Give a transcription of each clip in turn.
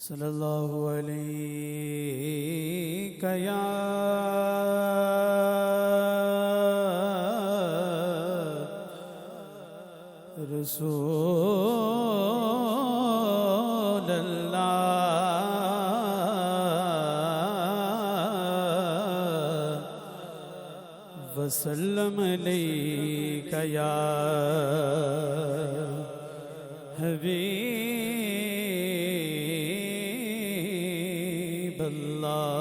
صلی اللہ علیہ یا رسول اللہ وسلم علیک یا حبیب اللہ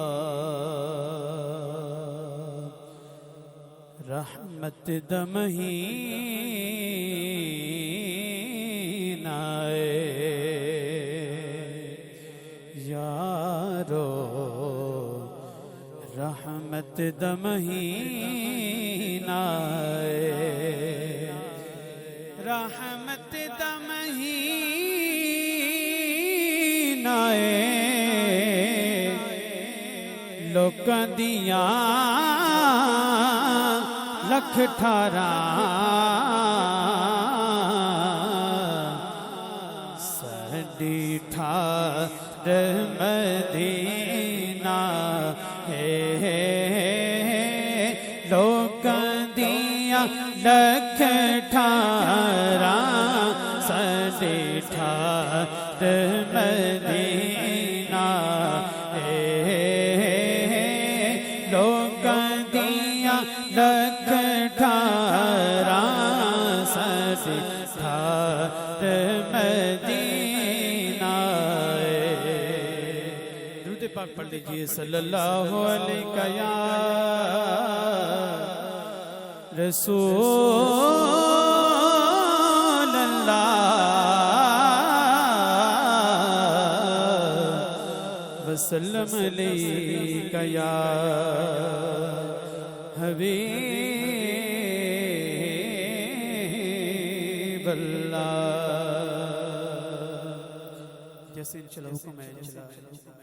رحمت دمہین آئے یارو رحمت دمہین آئے رحمت دمہین آئے لوکاں دیاں لکھ ٹھارا سڈی ٹھار مدینہ ہے لوکاں دیاں لکھ ٹھارا سڈی ٹھار مدینہ ہے لوکاں دیاں لکھ ٹھارا سڈی ٹھار مدینہ درود پاک پڑھ لیجئے صلی اللہ علیہ یا رسول اللہ وسلم علیک یا حبیب اللہ جیسے انشاءاللہ حکم ہے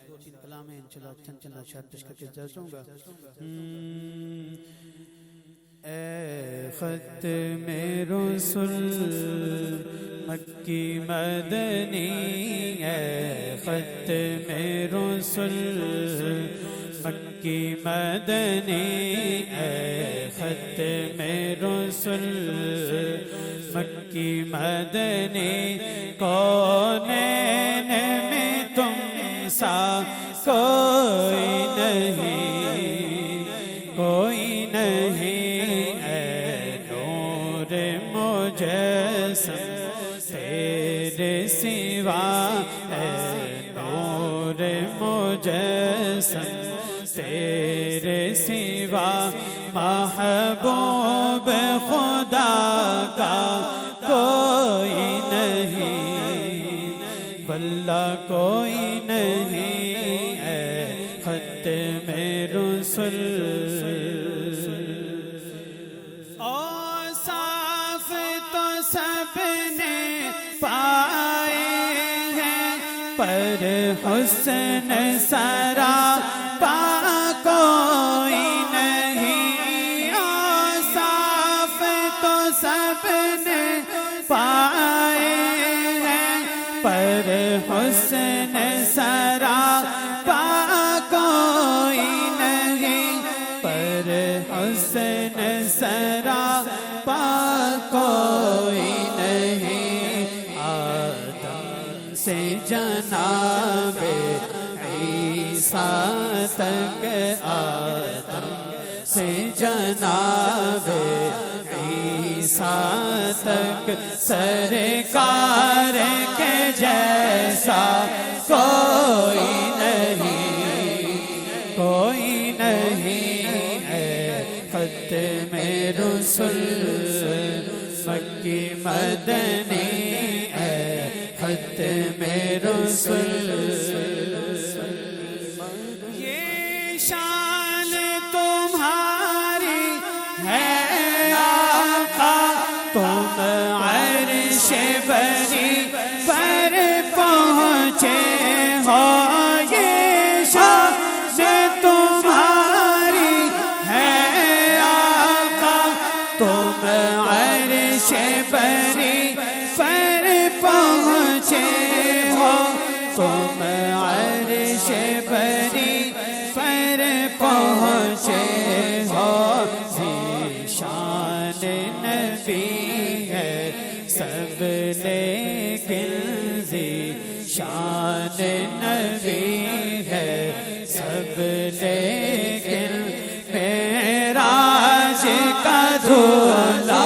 دو تین کلام ہے انشاءاللہ چند اشعار پیش کر کے جاؤں گا اے ختم رسول مکی مدنی اے ختم رسول مکی مدنی اے ختم رسول مکی مدنی کونین میں تم سا کوئی نہیں کوئی نہیں اے نور مجسم تیرے سوا اے نور مجسم تیرے سوا محبوب خدا کا کوئی نہیں واللہ کوئی نہیں اے ختم رسول اوصاف تو سب نے پائے ہیں پر حسن سرا پا کوئی نہیں اوصاف تو سب نے پائے ہیں پر حسن سرا پا کوئی نہیں پر حسن سرا پا کوئی نہیں آدم سے جناب عیسیٰ تک آدم سے جناب عیسیٰ تک سرکار کے جیسا کوئی نہیں ہے ختم رسول مکی مدنی ہے ختم رسول یہ شان تمہاری ہے آقا تم عرش بری پر پہنچے ہو یہ شان تمہاری ہے آقا تم عرش بری پر پہنچے ہو تم عرش بری پر پہنچے ہو ذیشان نبی ہے سب لیکن ذیشان نبی ہے سب لیکن معراج کا دھولا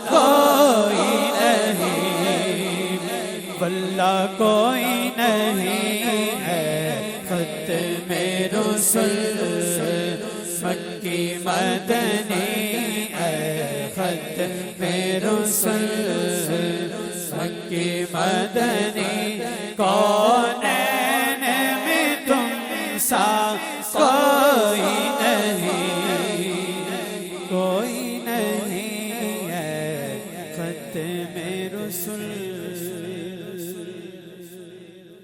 کوئی نہیں واللہ کوئی نہیں ہے ختم رسل مکی مدنی ہے ختم رسل مکی مدنی کو